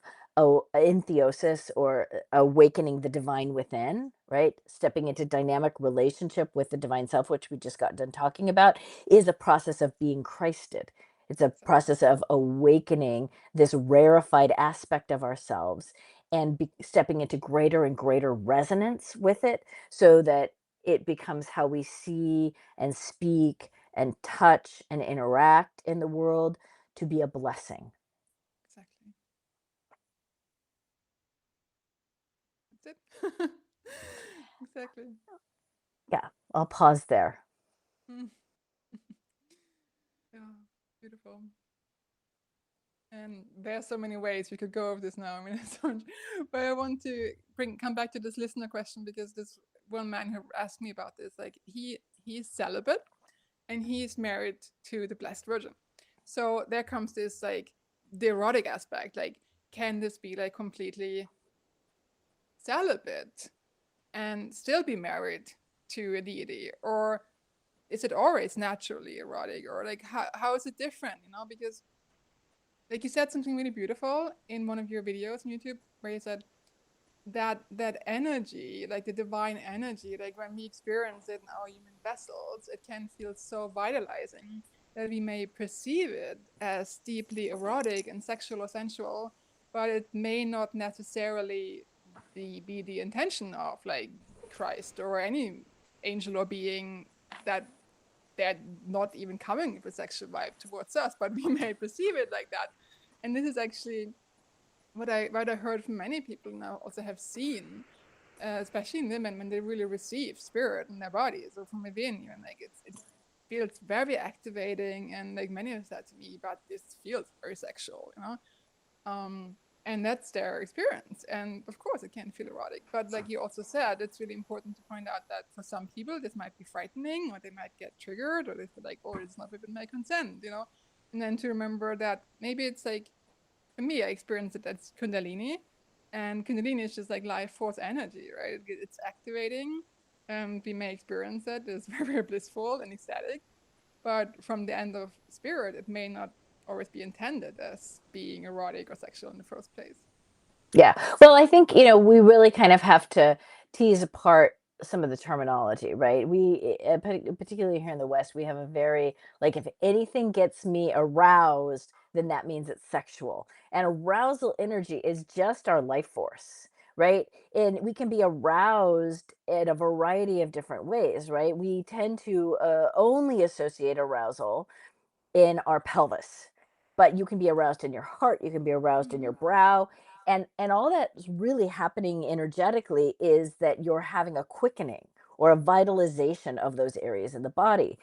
entheosis, or awakening the divine within, right? Stepping into dynamic relationship with the divine self, which we just got done talking about, is a process of being Christed. It's a process of awakening this rarefied aspect of ourselves, and stepping into greater and greater resonance with it, so that it becomes how we see and speak and touch and interact in the world, to be a blessing. Exactly. That's it. Exactly. Yeah, I'll pause there. Mm. Yeah, beautiful. And there are so many ways we could go over this now. I mean, it's so much. But I want to come back to this listener question, because this one man who asked me about this, like he's celibate and he's married to the Blessed Virgin. So there comes this like the erotic aspect. Like, can this be like completely celibate and still be married to a deity, or is it always naturally erotic, or like how is it different? Because like you said something really beautiful in one of your videos on YouTube, where you said that energy, like the divine energy, like when we experience it in our human vessels, it can feel so vitalizing that we may perceive it as deeply erotic and sexual or sensual, but it may not necessarily be the intention of like Christ or any angel or being, that they're not even coming with a sexual vibe towards us, but we may perceive it like that. And this is actually what I heard from many people now, also have seen, especially in women, when they really receive spirit in their bodies or from within, even like it feels very activating, and like many have said to me, but this feels very sexual. And that's their experience, and of course it can feel erotic, but like you also said, it's really important to point out that for some people this might be frightening, or they might get triggered, or they feel like, oh, it's not within my consent. And then to remember that maybe it's like, for me, I experienced it as Kundalini, and Kundalini is just like life force energy, right? It's activating. We may experience it as very, very blissful and ecstatic, but from the end of spirit, it may not always be intended as being erotic or sexual in the first place. Yeah. Well, I think, we really kind of have to tease apart some of the terminology, right? We, particularly here in the West, we have a very, like, if anything gets me aroused, then that means it's sexual. And arousal energy is just our life force, right? And we can be aroused in a variety of different ways, right? We tend to only associate arousal in our pelvis, but you can be aroused in your heart, you can be aroused in your brow, and all that's really happening energetically is that you're having a quickening or a vitalization of those areas in the body.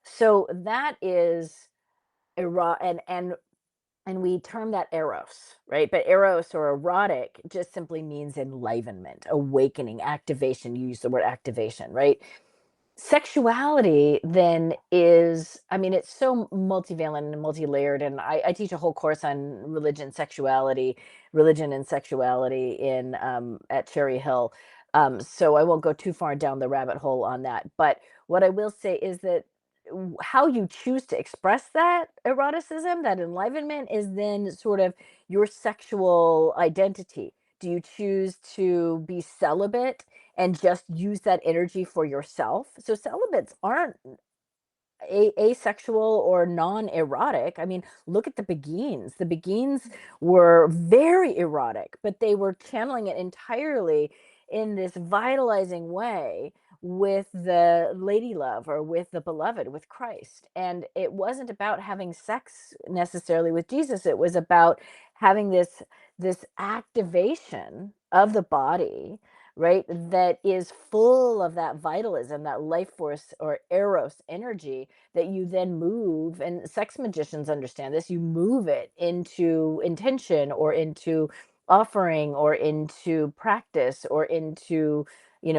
So that is and we term that eros, right? But eros or erotic just simply means enlivenment, awakening, activation. You use the word activation, right? Sexuality then is, I mean, it's so multivalent and multi-layered, and I teach a whole course on religion and sexuality in at Cherry Hill, so I won't go too far down the rabbit hole on that. But what I will say is that how you choose to express that eroticism, that enlivenment, is then sort of your sexual identity. Do you choose to be celibate and just use that energy for yourself? So celibates aren't asexual or non-erotic. I mean, look at the Beguines. The Beguines were very erotic, but they were channeling it entirely in this vitalizing way with the lady love or with the beloved, with Christ. And it wasn't about having sex necessarily with Jesus. It was about having this activation of the body, right, that is full of that vitalism, that life force or eros energy that you then move. And sex magicians understand this. You move it into intention or into offering or into practice or into,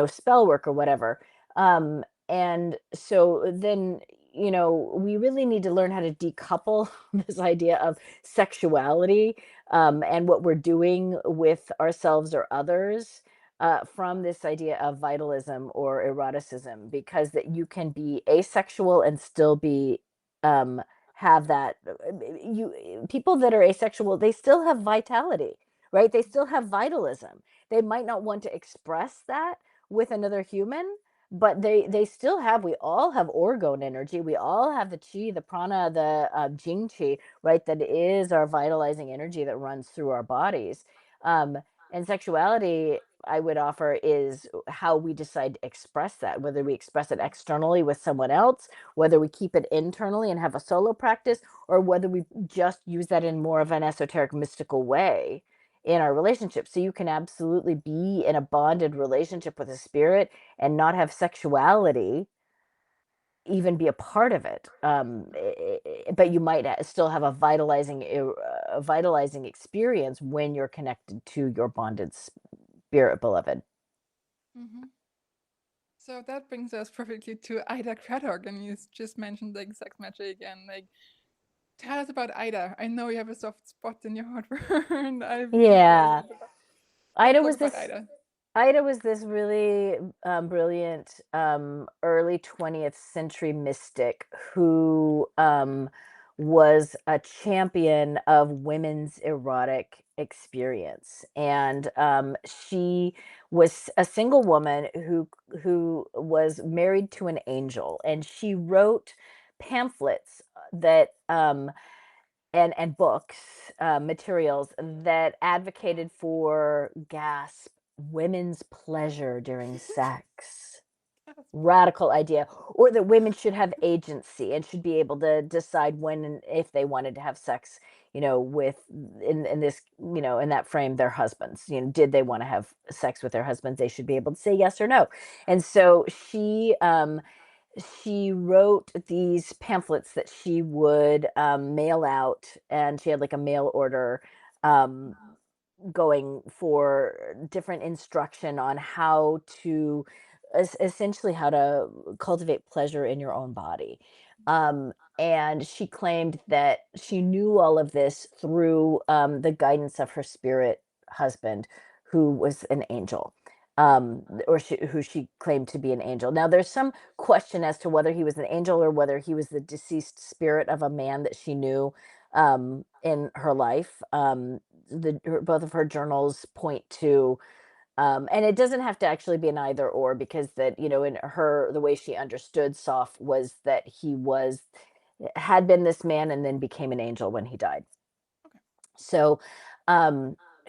spell work or whatever. And so then, we really need to learn how to decouple this idea of sexuality, and what we're doing with ourselves or others, from this idea of vitalism or eroticism, because that you can be asexual and still be, have that, people that are asexual, they still have vitality, right? They still have vitalism. They might not want to express that with another human, but they still have, we all have orgone energy. We all have the chi, the prana, the jing chi, right? That is our vitalizing energy that runs through our bodies. And sexuality, I would offer, is how we decide to express that, whether we express it externally with someone else, whether we keep it internally and have a solo practice, or whether we just use that in more of an esoteric mystical way in our relationship. So you can absolutely be in a bonded relationship with a spirit and not have sexuality even be a part of it, but you might still have a vitalizing experience when you're connected to your bonded spirit beloved. Hmm. So that brings us perfectly to Ida Craddock, and you just mentioned like sex magic and like tell us about Ida. I know you have a soft spot in your heart for her, and I've been following Yeah, it. About. Let's Ida talk was about this Ida. Ida was this really brilliant early 20th century mystic who was a champion of women's erotic experience. And she was a single woman who was married to an angel, and she wrote pamphlets that and books, materials that advocated for, gasp, women's pleasure during sex. Radical idea. Or that women should have agency and should be able to decide when and if they wanted to have sex, with, in this, in that frame, their husbands. Did they want to have sex with their husbands? They should be able to say yes or no. And so she wrote these pamphlets that she would mail out, and she had like a mail order, um, going for different instruction on how to, essentially how to cultivate pleasure in your own body. And she claimed that she knew all of this through the guidance of her spirit husband, who was an angel, or who she claimed to be an angel. Now, there's some question as to whether he was an angel or whether he was the deceased spirit of a man that she knew in her life. Both of her journals point to, and it doesn't have to actually be an either or, because that, in her, the way she understood Soph was that he had been this man and then became an angel when he died. Okay. So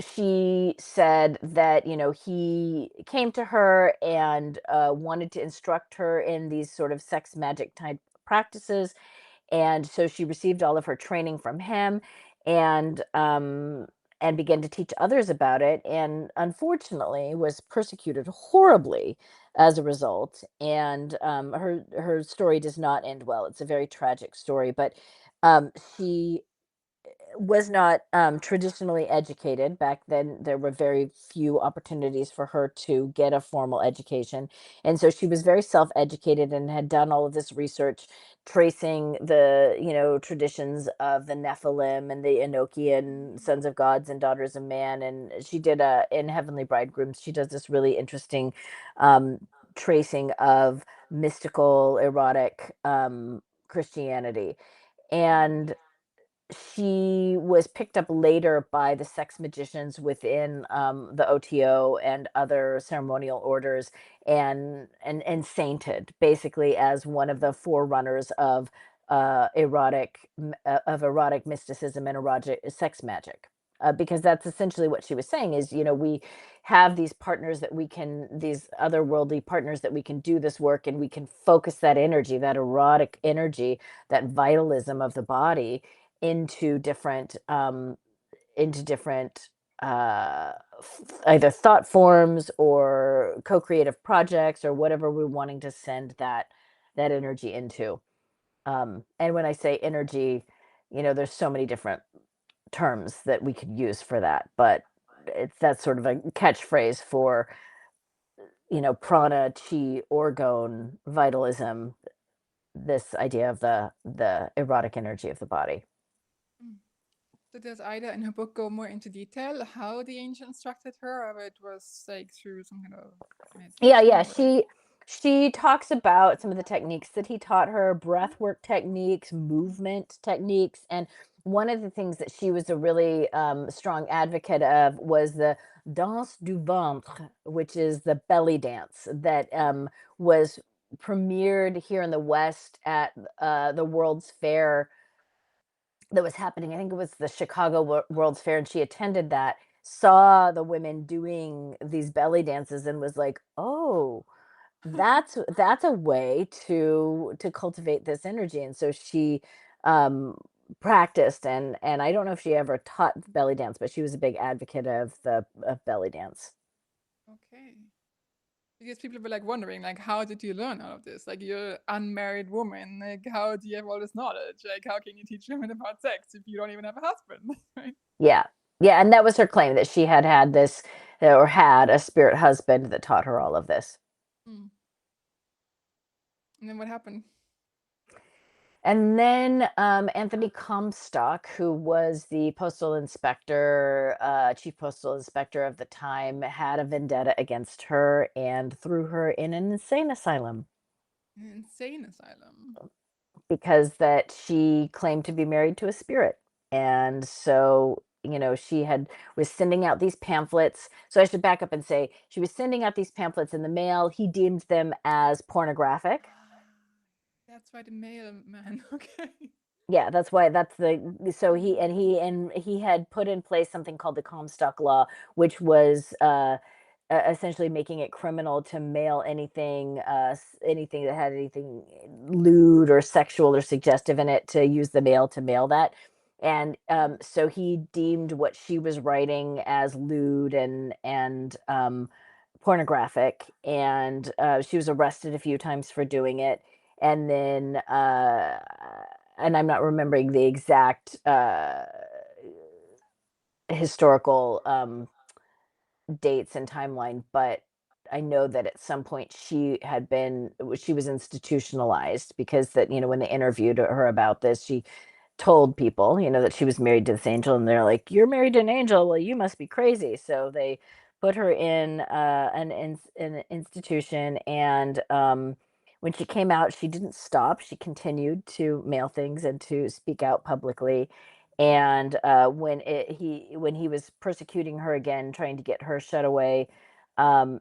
she said that, he came to her and wanted to instruct her in these sort of sex magic type practices. And so she received all of her training from him, and began to teach others about it, and unfortunately was persecuted horribly as a result. And her story does not end well. It's a very tragic story, but she was not traditionally educated. Back then, there were very few opportunities for her to get a formal education. And so she was very self-educated and had done all of this research tracing the, traditions of the Nephilim and the Enochian sons of gods and daughters of man. And she did in Heavenly Bridegrooms, she does this really interesting tracing of mystical, erotic Christianity. And she was picked up later by the sex magicians within the OTO and other ceremonial orders, and sainted, basically, as one of the forerunners of erotic mysticism and erotic sex magic. because that's essentially what she was saying is, we have these partners that these otherworldly partners that we can do this work, and we can focus that energy, that erotic energy, that vitalism of the body into different uh, either thought forms or co-creative projects or whatever we're wanting to send that energy into. And when I say energy, there's so many different terms that we could use for that, but that's sort of a catchphrase for prana, chi, orgone, vitalism, this idea of the erotic energy of the body. So does Ida in her book go more into detail how the ancients instructed her, or it was like through some kind of Yeah, meditation? she talks about some of the techniques that he taught her, breath work techniques, movement techniques, and one of the things that she was a really strong advocate of was the danse du ventre, which is the belly dance that was premiered here in the West at the World's Fair that was happening. I think it was the Chicago World's Fair, and she attended that, saw the women doing these belly dances, and was like, "Oh, that's a way to cultivate this energy." And so she practiced, and I don't know if she ever taught belly dance, but she was a big advocate of belly dance. Okay. Because people were like wondering, like, how did you learn all of this? Like, you're an unmarried woman. Like, how do you have all this knowledge? Like, how can you teach women about sex if you don't even have a husband? Right? Yeah. Yeah, and that was her claim, that she had this, or had a spirit husband that taught her all of this. Mm. And then what happened? And then Anthony Comstock, who was the postal inspector, chief postal inspector of the time, had a vendetta against her and threw her in an insane asylum An insane asylum. because that she claimed to be married to a spirit. And so, she was sending out these pamphlets. So I should back up and say she was sending out these pamphlets in the mail. He deemed them as pornographic. That's why the mailman. Okay. Yeah, that's why so he had put in place something called the Comstock Law, which was essentially making it criminal to mail anything that had anything lewd or sexual or suggestive in it, to use the mail to mail that. And so he deemed what she was writing as lewd and pornographic, and she was arrested a few times for doing it. And then and I'm not remembering the exact historical dates and timeline, but I know that at some point she was institutionalized, because that, when they interviewed her about this, she told people, that she was married to this angel, and they're like, "You're married to an angel? Well, you must be crazy." So they put her in an institution, and when she came out, she didn't stop. She continued to mail things and to speak out publicly. And when he was persecuting her again, trying to get her shut away,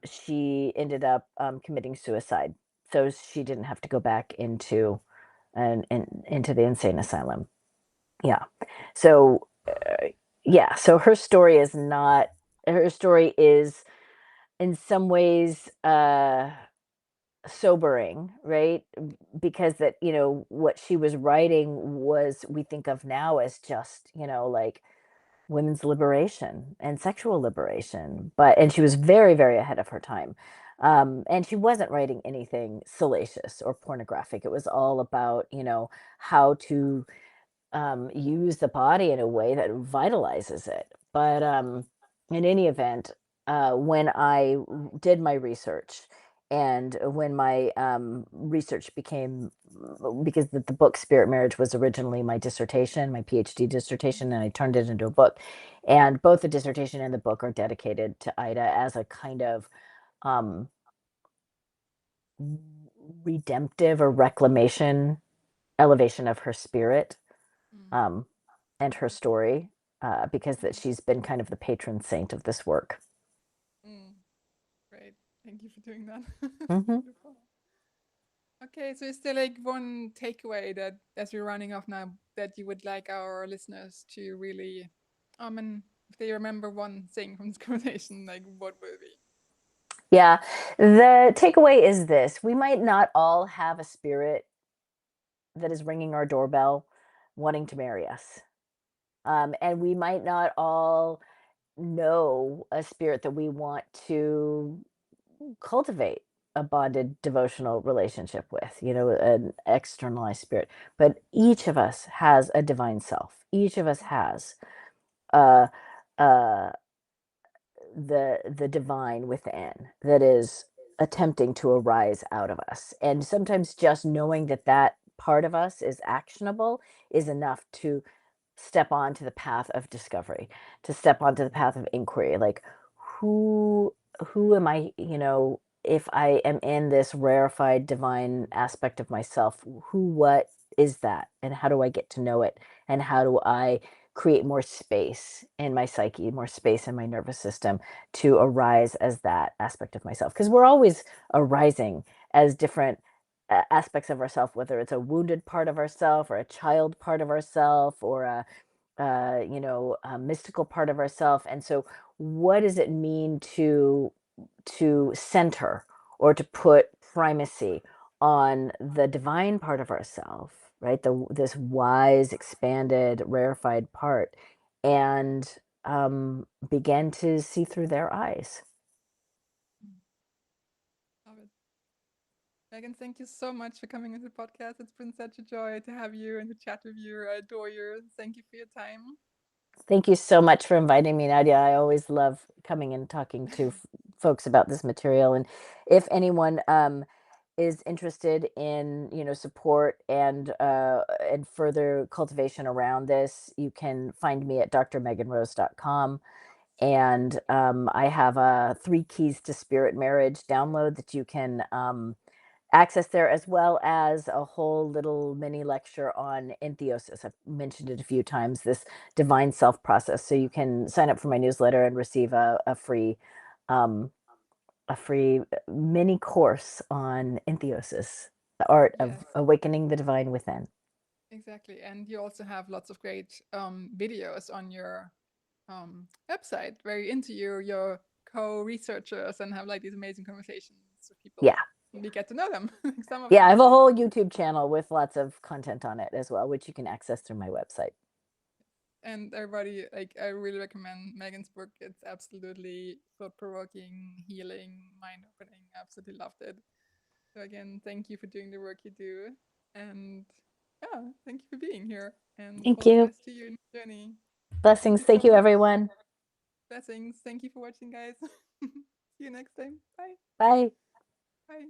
she ended up committing suicide. So she didn't have to go back into the insane asylum. Yeah. So yeah. So her story is not. Her story is in some ways sobering, right? Because that, what she was writing was, we think of now as just, like women's liberation and sexual liberation, and she was very, very ahead of her time. And she wasn't writing anything salacious or pornographic. It was all about, how to use the body in a way that vitalizes it. But in any event, when I did my research, and when my research became, because the book Spirit Marriage was originally my dissertation, my PhD dissertation, and I turned it into a book. And both the dissertation and the book are dedicated to Ida as a kind of um, redemptive or reclamation, elevation of her spirit. Mm. Um, and her story, because that she's been kind of the patron saint of this work. Mm. Great. Thank you for doing that. Mm-hmm. Beautiful. Okay, so is there like one takeaway that, as we're running off now, that you would like our listeners to really if they remember one thing from this conversation, like what will it be? Yeah. The takeaway is this: we might not all have a spirit that is ringing our doorbell wanting to marry us. And we might not all know a spirit that we want to cultivate a bonded devotional relationship with, an externalized spirit. But each of us has a divine self. Each of us has uh, uh, the divine within that is attempting to arise out of us. And sometimes just knowing that that part of us is actionable is enough to step onto the path of discovery, to step onto the path of inquiry. Like, who who am I, if I am in this rarefied divine aspect of myself, what is that? And how do I get to know it? And how do I create more space in my psyche, more space in my nervous system to arise as that aspect of myself? Because we're always arising as different aspects of ourself, whether it's a wounded part of ourself or a child part of ourself or a mystical part of ourself. And so what does it mean to center or to put primacy on the divine part of ourself, right? This wise, expanded, rarefied part, and begin to see through their eyes. Love it. Megan, thank you so much for coming on the podcast. It's been such a joy to have you and to chat with you. I adore you. Thank you for your time. Thank you so much for inviting me, Nadia. I always love coming and talking to folks about this material. And if anyone is interested in, support and further cultivation around this, you can find me at drmeganrose.com. And I have a 3 Keys to Spirit Marriage download that you can access there, as well as a whole little mini lecture on Entheosis. I've mentioned it a few times, this divine self process. So you can sign up for my newsletter and receive a free mini course on Entheosis, the art Yes, of awakening the divine within. exactly. And you also have lots of great videos on your website where you interview your co-researchers and have like these amazing conversations with people. Yeah. We get to know them. Some of Yeah, them I at have a least. whole YouTube channel with lots of content on it as well, which you can access through my website. And everybody, like, I really recommend Megan's book. It's absolutely thought-provoking, healing, mind-opening. Absolutely loved it. So again, thank you for doing the work you do, and yeah, thank you for being here. And Thank all the you. best to you in your journey. And thank Blessings. you so Thank you, much. everyone. Blessings. Thank you for watching, guys. See you next time. Bye. Bye. Bye.